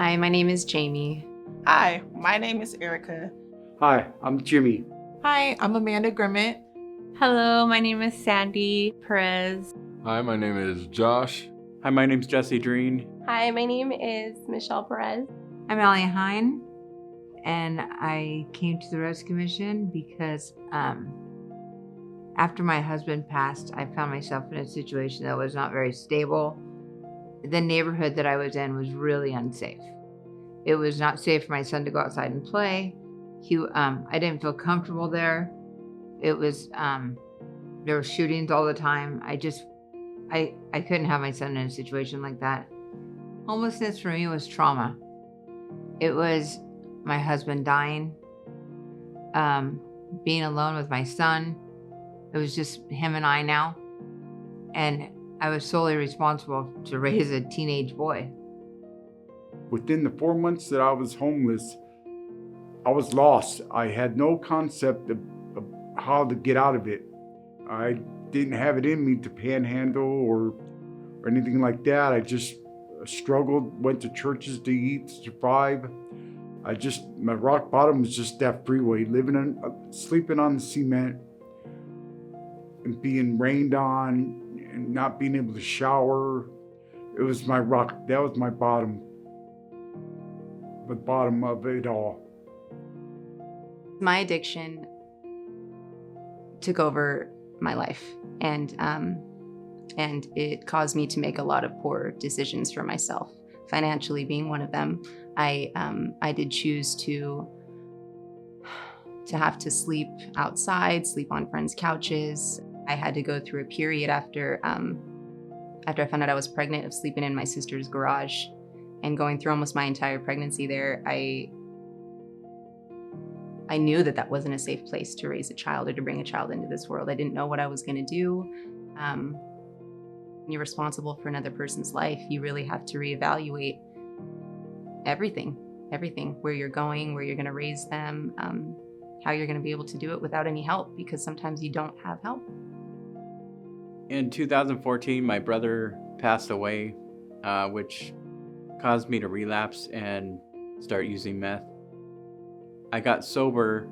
Hi, my name is Jamie. Hi, my name is Erica. Hi, I'm Jimmy. Hi, I'm Amanda Grimmett. Hello, my name is Sandy Perez. Hi, my name is Josh. Hi, my name's Jesse Dreen. Hi, my name is Michelle Perez. I'm Allie Hine, and I came to the Rescue Mission because after my husband passed, I found myself in a situation that was not very stable. The neighborhood that I was in was really unsafe. It was not safe for my son to go outside and play. I didn't feel comfortable there. It was, there were shootings all the time. I couldn't have my son in a situation like that. Homelessness for me was trauma. It was my husband dying, being alone with my son. It was just him and I now. And I was solely responsible to raise a teenage boy. Within the 4 months that I was homeless, I was lost. I had no concept of how to get out of it. I didn't have it in me to panhandle or anything like that. I just struggled, went to churches to eat, to survive. My rock bottom was just that freeway, sleeping on the cement and being rained on and not being able to shower. It was my rock, that was my bottom, the bottom of it all. My addiction took over my life, and it caused me to make a lot of poor decisions for myself, financially being one of them. I did choose to have to sleep outside, sleep on friends' couches. I had to go through a period after I found out I was pregnant of sleeping in my sister's garage and going through almost my entire pregnancy there. I knew that wasn't a safe place to raise a child or to bring a child into this world. I didn't know what I was going to do. When you're responsible for another person's life, you really have to reevaluate everything, where you're going, where you're going to raise them, how you're going to be able to do it without any help, because sometimes you don't have help. In 2014, my brother passed away, which caused me to relapse and start using meth. I got sober,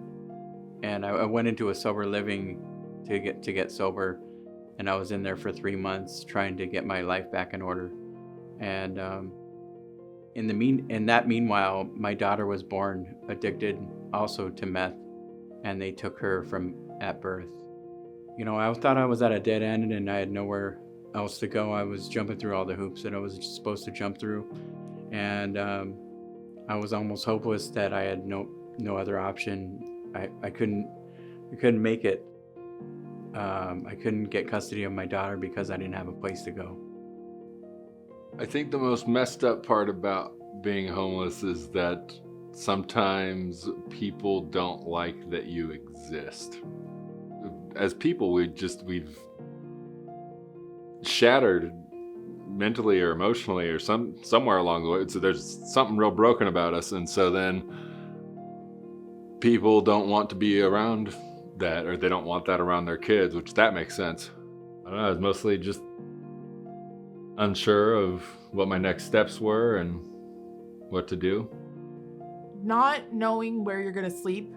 and I went into a sober living to get sober, and I was in there for 3 months trying to get my life back in order. And in that meanwhile, my daughter was born addicted also to meth, and they took her at birth. You know, I thought I was at a dead end and I had nowhere else to go. I was jumping through all the hoops that I was supposed to jump through, and I was almost hopeless that I had no other option. I couldn't make it. I couldn't get custody of my daughter because I didn't have a place to go. I think the most messed up part about being homeless is that sometimes people don't like that you exist. As people, we've shattered mentally or emotionally or somewhere along the way. So there's something real broken about us, and so then people don't want to be around that, or they don't want that around their kids, which that makes sense. I don't know, I was mostly just unsure of what my next steps were and what to do. Not knowing where you're going to sleep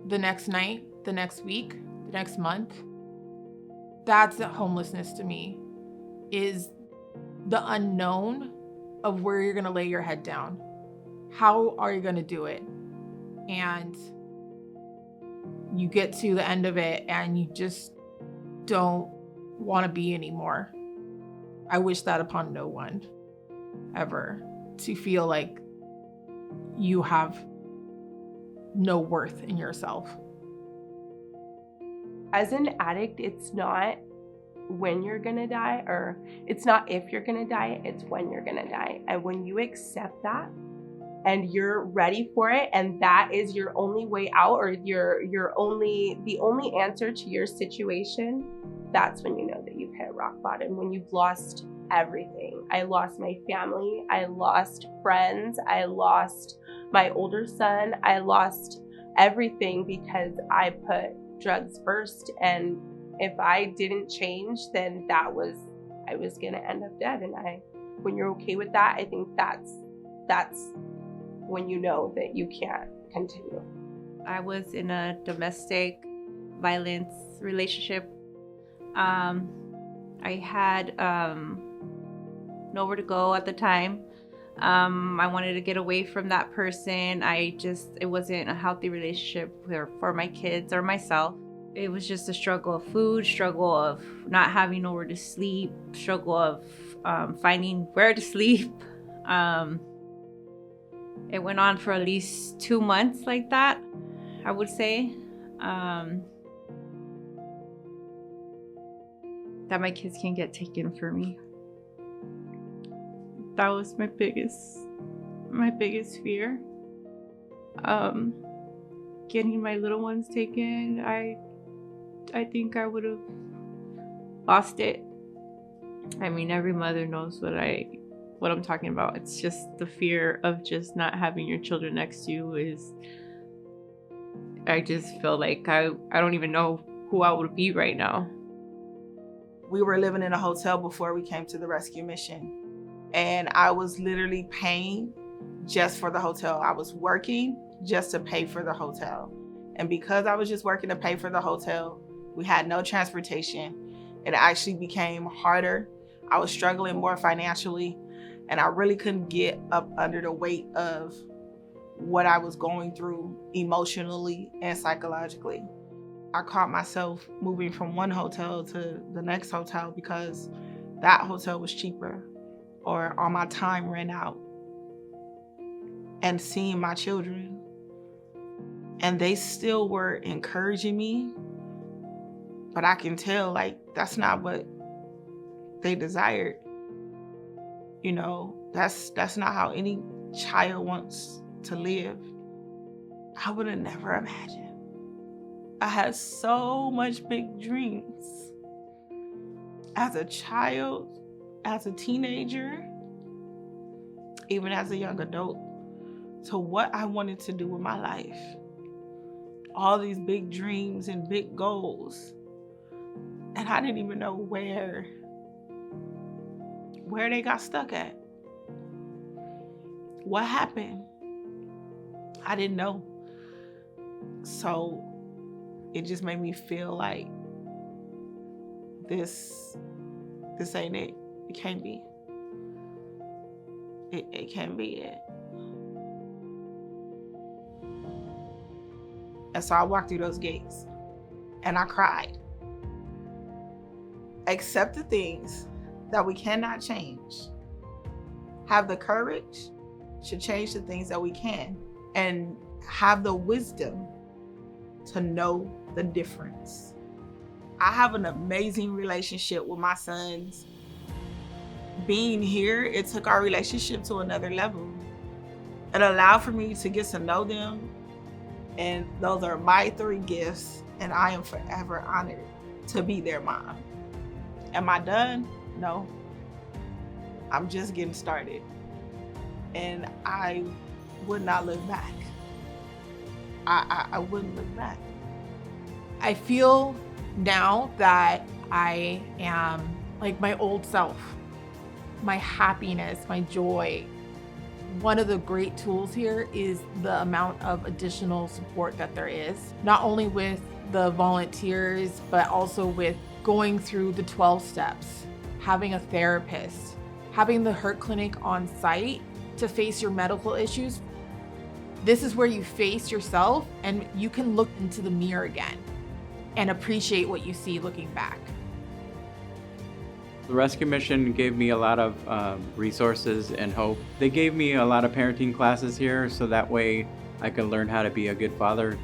the next night, the next week, the next month, that's homelessness to me, is the unknown of where you're going to lay your head down. How are you going to do it? And you get to the end of it and you just don't want to be anymore. I wish that upon no one ever, to feel like you have no worth in yourself. As an addict, it's not when you're gonna die, or it's not if you're gonna die, it's when you're gonna die. And when you accept that and you're ready for it, and that is your only way out, or the only answer to your situation, that's when you know that you've hit rock bottom, when you've lost everything. I lost my family, I lost friends, I lost my older son, I lost everything because I put drugs first, and if I didn't change, then I was gonna end up dead. And when you're okay with that, I think that's that's when you know that you can't continue. I was in a domestic violence relationship. I had nowhere to go at the time. I wanted to get away from that person. It wasn't a healthy relationship for my kids or myself. It was just a struggle of food, struggle of not having nowhere to sleep, struggle of finding where to sleep. It went on for at least 2 months like that, I would say. That my kids can get taken from me. That was my biggest fear. Getting my little ones taken, I think I would have lost it. I mean, every mother knows what I'm talking about. It's just the fear of just not having your children next to you I just feel like I don't even know who I would be right now. We were living in a hotel before we came to the rescue mission. And I was literally paying just for the hotel. I was working just to pay for the hotel. And because I was just working to pay for the hotel, we had no transportation. It actually became harder. I was struggling more financially, and I really couldn't get up under the weight of what I was going through emotionally and psychologically. I caught myself moving from one hotel to the next hotel because that hotel was cheaper, or all my time ran out. And seeing my children, and they still were encouraging me, but I can tell like that's not what they desired. You know, that's not how any child wants to live. I would have never imagined. I had so much big dreams as a child, as a teenager, even as a young adult, to what I wanted to do with my life. All these big dreams and big goals. And I didn't even know where they got stuck at. What happened? I didn't know. So it just made me feel like this ain't it. It can't be. It can't be it. And so I walked through those gates and I cried. Accept the things that we cannot change. Have the courage to change the things that we can, and have the wisdom to know the difference. I have an amazing relationship with my sons. Being here, it took our relationship to another level. It allowed for me to get to know them, and those are my 3 gifts, and I am forever honored to be their mom. Am I done? No. I'm just getting started. And I would not look back. I wouldn't look back. I feel now that I am like my old self, my happiness, my joy. One of the great tools here is the amount of additional support that there is, not only with the volunteers, but also with going through the 12 steps, having a therapist, having the Hurt Clinic on site to face your medical issues. This is where you face yourself and you can look into the mirror again and appreciate what you see looking back. The rescue mission gave me a lot of resources and hope. They gave me a lot of parenting classes here, so that way I could learn how to be a good father.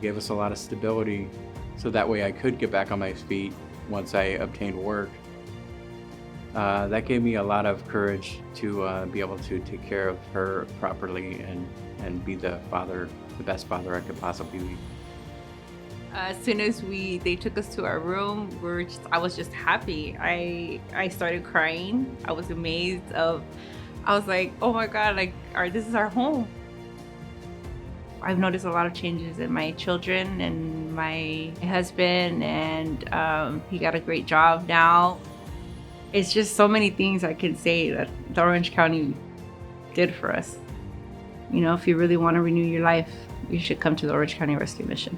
Gave us a lot of stability, so that way I could get back on my feet once I obtained work. That gave me a lot of courage to be able to take care of her properly and be the best father I could possibly be. As soon as they took us to our room, I was just happy. I started crying. I was amazed. I was like, oh my God, this is our home. I've noticed a lot of changes in my children and my husband, and he got a great job now. It's just so many things I can say that the Orange County did for us. You know, if you really want to renew your life, you should come to the Orange County Rescue Mission.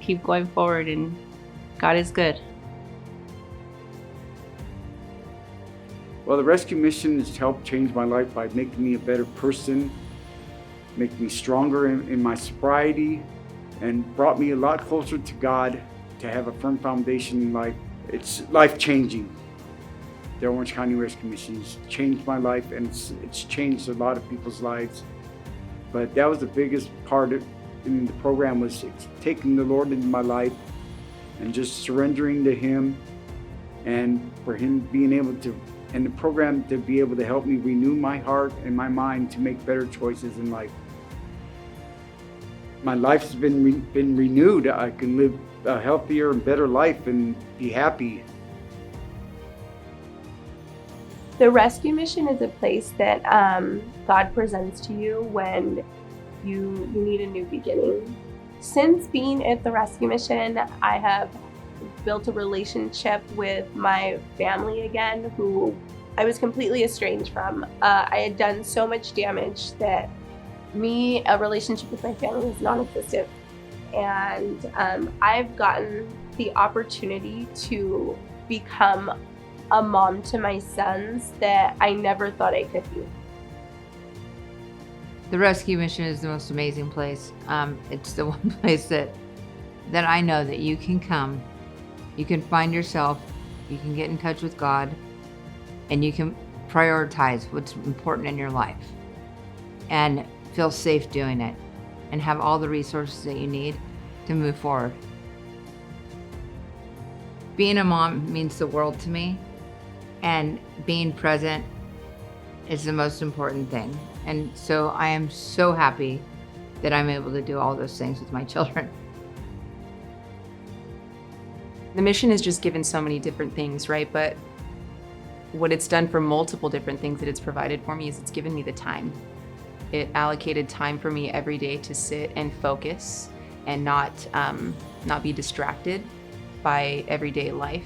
Keep going forward, and God is good. Well, the rescue mission has helped change my life by making me a better person, making me stronger in my sobriety, and brought me a lot closer to God to have a firm foundation in life. It's life-changing. The Orange County Rescue Mission has changed my life, and it's changed a lot of people's lives. But that was the biggest part in the program, was taking the Lord into my life and just surrendering to Him, and for Him being able to, and the program to be able to help me renew my heart and my mind to make better choices in life. My life's been renewed. I can live a healthier and better life and be happy. The rescue mission is a place that God presents to you when you need a new beginning. Since being at the rescue mission, I have built a relationship with my family again, who I was completely estranged from. I had done so much damage that a relationship with my family was non-existent. And I've gotten the opportunity to become a mom to my sons that I never thought I could be. The rescue mission is the most amazing place. It's the one place that I know that you can come, you can find yourself, you can get in touch with God, and you can prioritize what's important in your life and feel safe doing it and have all the resources that you need to move forward. Being a mom means the world to me, and being present is the most important thing. And so I am so happy that I'm able to do all those things with my children. The mission has just given so many different things, right? But what it's done for multiple different things that it's provided for me is it's given me the time. It allocated time for me every day to sit and focus and not be distracted by everyday life,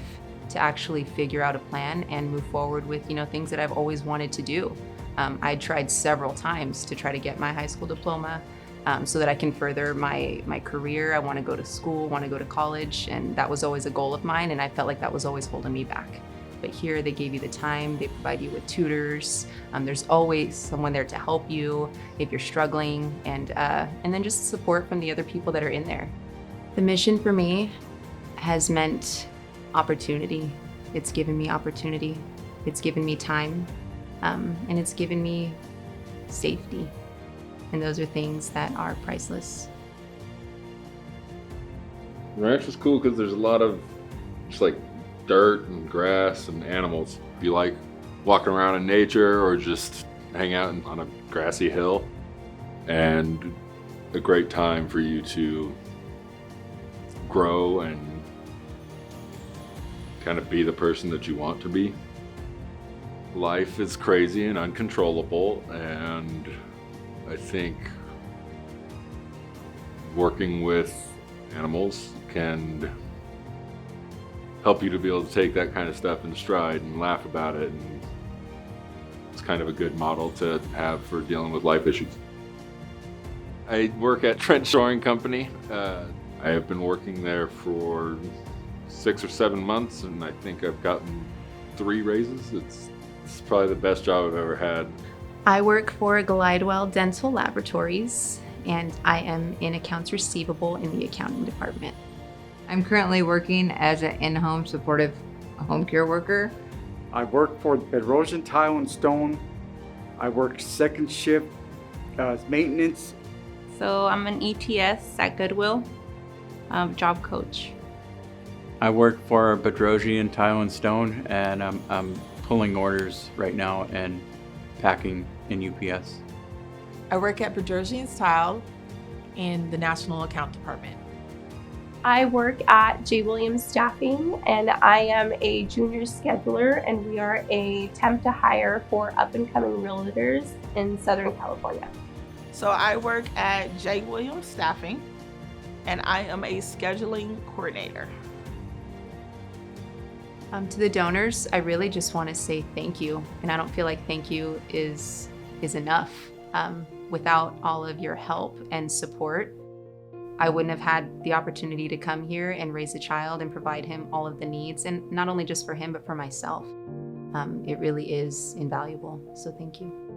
to actually figure out a plan and move forward with, things that I've always wanted to do. I tried several times to try to get my high school diploma so that I can further my career. I want to go to school, want to go to college, and that was always a goal of mine, and I felt like that was always holding me back. But here they gave you the time, they provide you with tutors, there's always someone there to help you if you're struggling, and then just support from the other people that are in there. The mission for me has meant opportunity. It's given me opportunity, it's given me time, and it's given me safety. And those are things that are priceless. Ranch is cool because there's a lot of just like dirt and grass and animals. If you like walking around in nature or just hang out on a grassy hill, and a great time for you to grow and kind of be the person that you want to be. Life is crazy and uncontrollable, and I think working with animals can help you to be able to take that kind of stuff in stride and laugh about it, and it's kind of a good model to have for dealing with life issues. I work at Trent Shoring Company. I have been working there for 6 or 7 months, and I think I've gotten 3 raises. It's probably the best job I've ever had. I work for Glidewell Dental Laboratories, and I am in accounts receivable in the accounting department. I'm currently working as an in-home supportive home care worker. I work for Bedrosian Tile and Stone. I work second shift maintenance. So I'm an ETS at Goodwill, job coach. I work for Bedrosian Tile and Stone, and I'm pulling orders right now and packing in UPS. I work at Bedrosian Tile in the National Account Department. I work at J. Williams Staffing, and I am a junior scheduler, and we are a temp to hire for up-and-coming realtors in Southern California. So I work at J. Williams Staffing, and I am a scheduling coordinator. To the donors, I really just want to say thank you, and I don't feel like thank you is is enough. Without all of your help and support, I wouldn't have had the opportunity to come here and raise a child and provide him all of the needs, and not only just for him, but for myself. It really is invaluable. So thank you.